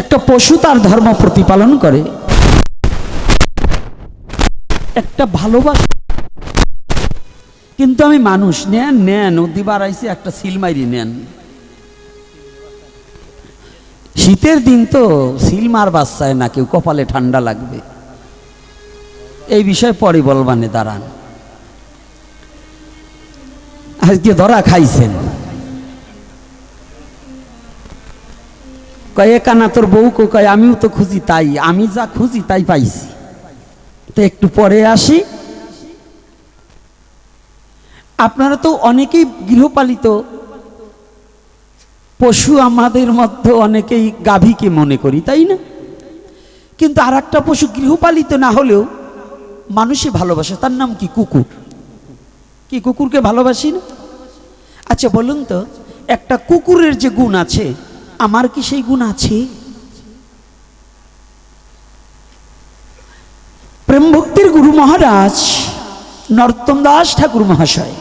একটা পশু তার ধর্ম প্রতিপালন করে, একটা ভালোবাসা। কিন্তু আমি মানুষ, নেন নেন নদী বাড়াইছে একটা সিল মারি নেন। শীতের দিন তো সিল মার বাচ্চায় না কেউ, কপালে ঠান্ডা লাগবে। এই বিষয়ে পরে বলবানে দাঁড়ান। আজকে ধরা খাইছেন, কয়ে কানা তোর বউকে, কয় আমিও তো খুঁজি তাই, আমি যা খুঁজি তাই পাইছি। তো একটু পরে আসি। আপনারা তো অনেকেই গৃহপালিত পশু, আমাদের মধ্যে অনেকেই গাভীকে মনে করি, তাই না? কিন্তু আর একটা পশু গৃহপালিত না হলেও মানুষই ভালোবাসে, তার নাম কি? কুকুর। কি কুকুরকে ভালোবাসি না? আচ্ছা বলুন তো, একটা কুকুরের যে গুণ আছে, আমার কি সেই গুণ আছে? প্রেম ভক্তির গুরু মহারাজ নরোত্তম দাস ঠাকুর মহাশয়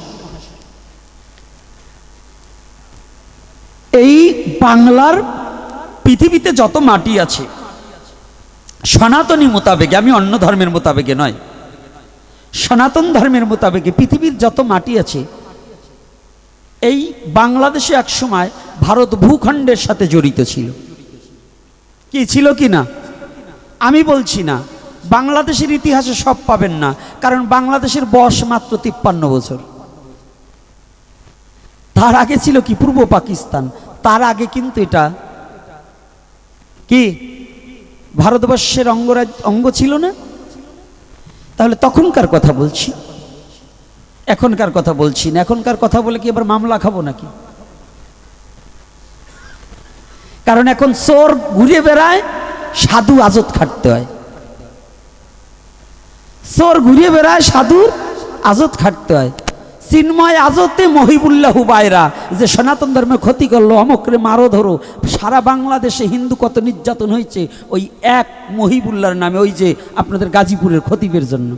এই বাংলার পৃথিবীতে যত মাটি আছে সনাতনী মোতাবেকে, আমি অন্য ধর্মের মোতাবেকে নয়, সনাতন ধর্মের মোতাবেকে পৃথিবীর যত মাটি আছে, এই বাংলাদেশে এক সময় ভারত ভূখণ্ডের সাথে জড়িত ছিল। কি ছিল কি না আমি বলছি না, বাংলাদেশের ইতিহাসে সব পাবেন না, কারণ বাংলাদেশের বয়স মাত্র 53 বছর। তার আগে ছিল কি পূর্ব পাকিস্তান, তার আগে কিন্তু এটা কি ভারতবর্ষের অঙ্গ ছিল না। তাহলে তখনকার কথা বলছি, এখনকার কথা বলছি না। এখনকার কথা বলে কি এবার মামলা খাবো নাকি? কারণ এখন চোর ঘুরে বেড়ায়, সাধু আজত খাটতে হয়। চোর ঘুরে বেড়ায়, সাধুর আজত খাটতে হয়। চিন্ময় আজতে মহিবুল্লাহ বাইরা যে সনাতন ধর্মের ক্ষতি করলো, অমকরে মারো ধরো, সারা বাংলাদেশে হিন্দু কত নির্যাতন হয়েছে ওই এক মহিবুল্লাহর নামে, ওই যে আপনাদের গাজীপুরের খতিবের জন্য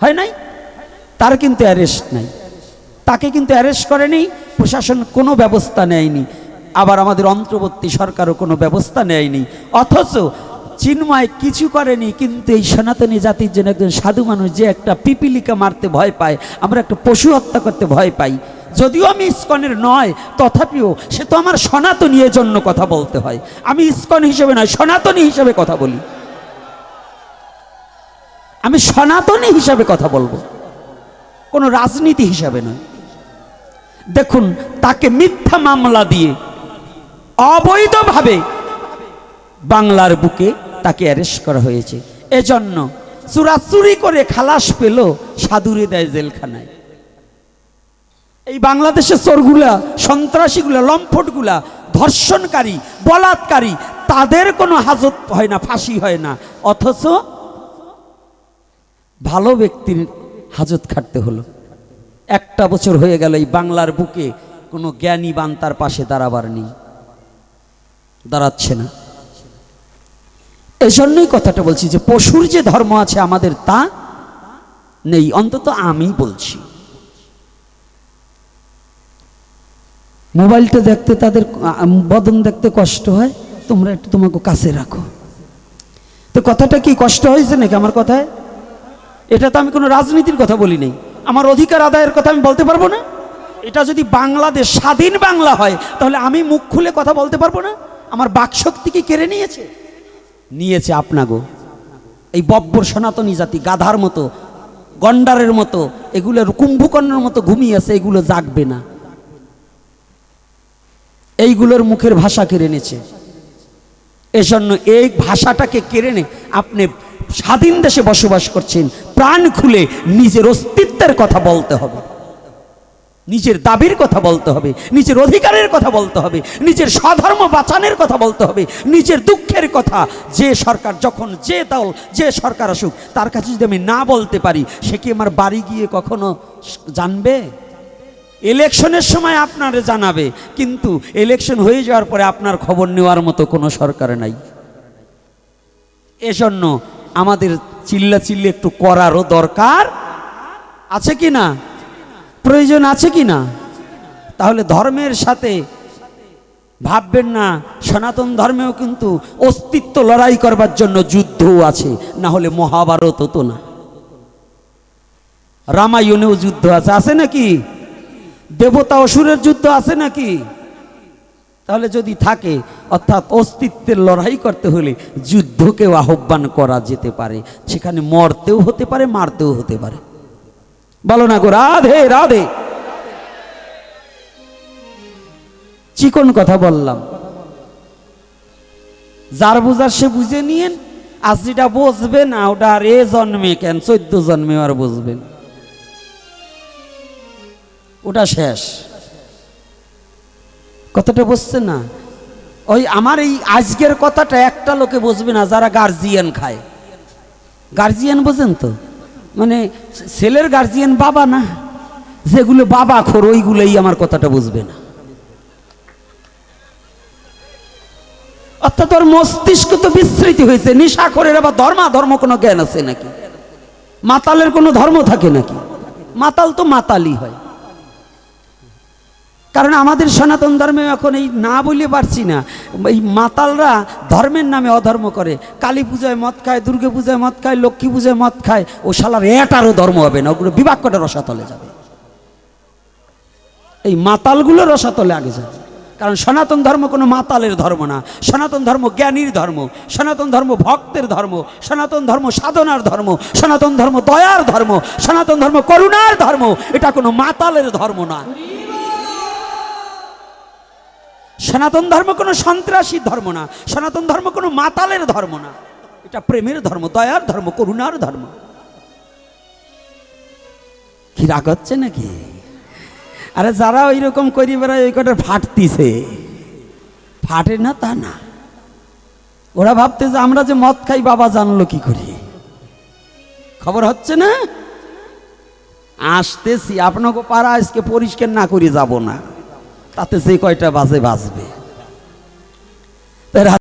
হয় নাই? তার কিন্তু অ্যারেস্ট নাই, তাকে কিন্তু অ্যারেস্ট করেনি, প্রশাসন কোনো ব্যবস্থা নেয়নি, আবার আমাদের অন্তর্বর্তী সরকারও কোনো ব্যবস্থা নেয়নি। অথচ চিন্ময় কিছু করেনি, কিন্তু এই সনাতনী জাতির জন্য একজন সাধু মানুষ যে একটা পিপিলিকা মারতে ভয় পায়, আমরা একটা পশু হত্যা করতে ভয় পাই, যদিও আমি ইসকনের নয়, তথাপিও সে তো আমার সনাতনী, এর জন্য কথা বলতে হয়। আমি ইসকন হিসেবে নয়, সনাতনী হিসেবে কথা বলি। আমি সনাতনী হিসাবে কথা বলবো, কোনো রাজনীতি হিসাবে নয়। দেখুন, তাকে মিথ্যা মামলা দিয়ে অবৈধভাবে বাংলার বুকে তাকে অ্যারেস্ট করা হয়েছে। এজন্য চুরাচুরি করে খালাস পেল, সাধুরে দেয় জেলখানায়। এই বাংলাদেশের চোরগুলা, সন্ত্রাসীগুলা, লম্পটগুলা, ধর্ষণকারী, বলাৎকারী, তাদের কোনো হাজত হয় না, ফাঁসি হয় না, অথচ ভালো ব্যক্তির হাজত খাটতে হলো। একটা বছর হয়ে গেল এই বাংলার বুকে কোনো জ্ঞানী বান তার পাশে দাঁড়াবার নেই, দাঁড়াচ্ছে না। এই জন্যই কথাটা বলছি যে পশুর যে ধর্ম আছে আমাদের তা নেই, অন্তত আমি বলছি। মোবাইলটা দেখতে তাদের বদন দেখতে কষ্ট হয়, তোমরা একটু তোমাকে কাছে রাখো। তো কথাটা কি কষ্ট হয়েছে নাকি আমার কথায়? এটা তো আমি কোনো রাজনীতির কথা বলি নাই, আমার অধিকার আদায়ের কথা আমি বলতে পারবো না? এটা যদি বাংলাদেশ স্বাধীন বাংলা হয় তাহলে আমি মুখ খুলে কথা বলতে পারবো না? আমার বাকশক্তি কি কেড়ে নিয়েছে? নিয়েছে আপনাগো এই বব্বর সনাতনী জাতি, গাধার মতো, গন্ডারের মতো, এগুলোর কুম্ভকর্ণের মতো ঘুমিয়ে আছে, এগুলো জাগবে না। এইগুলোর মুখের ভাষা কেড়ে নিয়েছে। এজন্য এই ভাষাটাকে কেড়ে নে আপনি স্বাধীন দেশে বসবাস করছেন, প্রাণ খুলে নিজের অস্তিত্বের কথা বলতে হবে, নিজের দাবির কথা বলতে হবে, নিজের অধিকারের কথা বলতে হবে, নিজের স্বধর্ম বাঁচানোর কথা বলতে হবে, নিজের দুঃখের কথা। যে সরকার যখন, যে দল, যে সরকার আসুক, তার কাছে যদি আমি না বলতে পারি, সে কি আমার বাড়ি গিয়ে কখনো জানবে? ইলেকশনের সময় আপনারে জানাবে, কিন্তু ইলেকশন হয়ে যাওয়ার পরে আপনার খবর নেওয়ার মতো কোনো সরকার নাই। এজন্য আমাদের চিল্লাচিল্লি একটু করারও দরকার আছে কি না, প্রয়োজন আছে কি না? তাহলে ধর্মের সাথে ভাববেন না, সনাতন ধর্মেও কিন্তু অস্তিত্ব লড়াই করবার জন্য যুদ্ধও আছে, না হলে মহাভারত হতো না। রামায়ণেও যুদ্ধ আছে, আছে নাকি? দেবতা অসুরের যুদ্ধ আছে নাকি? তাহলে যদি থাকে, অর্থাৎ অস্তিত্বের লড়াই করতে হলে যুদ্ধকেও আহ্বান করা যেতে পারে, সেখানে মরতেও হতে পারে, মারতেও হতে পারে। বলো না গো রাধে রাধে। চিকন কথা বললাম, যার বুঝার সে বুঝে নিয়েন, আর যেটা বুঝবে না ওটা আর এ জন্মে কেন 14 জন্মে আর বুঝবেন, ওটা শেষ। কথাটা বুঝছে না? ওই আমার এই আজকের কথাটা একটা লোকে বুঝবে না, যারা গার্জিয়ান খায়। গার্জিয়ান বোঝেন তো, মানে ছেলের গার্জিয়ান বাবা না, যেগুলো বাবা খোর ওইগুলোই আমার কথাটা বুঝবে না। অর্থাৎ ওর মস্তিষ্ক তো বিস্মৃতি হয়েছে। নেশাখোরের আবার ধর্ম কোনো জ্ঞান আছে নাকি? মাতালের কোনো ধর্ম থাকে নাকি? মাতাল তো মাতালই হয়। কারণ আমাদের সনাতন ধর্মে এখন এই না বলে পারছি না, এই মাতালরা ধর্মের নামে অধর্ম করে। কালী পূজায় মদ খায়, দুর্গা পূজায় মদ খায়, লক্ষ্মী পূজায় মদ খায়। ও শালার এটারও ধর্ম হবে না, ওগুলো বিবাক্যটা রসাতলে যাবে। এই মাতালগুলো রসাতলে আগে যাবে। কারণ সনাতন ধর্ম কোনো মাতালের ধর্ম না, সনাতন ধর্ম জ্ঞানীর ধর্ম, সনাতন ধর্ম ভক্তের ধর্ম, সনাতন ধর্ম সাধনার ধর্ম, সনাতন ধর্ম দয়ার ধর্ম, সনাতন ধর্ম করুণার ধর্ম। এটা কোনো মাতালের ধর্ম না। সনাতন ধর্ম কোনো সন্ত্রাসী ধর্ম না, সনাতন ধর্ম কোনো মাতালের ধর্ম না। এটা প্রেমের ধর্ম, দয়ার ধর্ম, করুণার ধর্ম। কি রাগ হচ্ছে নাকি? আরে যারা ওই রকম করি বেড়ায়, ওই কটা ফাটতিছে, ফাটে না তা না। ওরা ভাবতে যে আমরা যে মদ খাই বাবা জানলো কি করি। খবর হচ্ছে না? আসতেছি আপনাকে পাড়া, আজকে পরিষ্কার না করে যাব না, তাতে যে কয়টা বাজে বাজবে।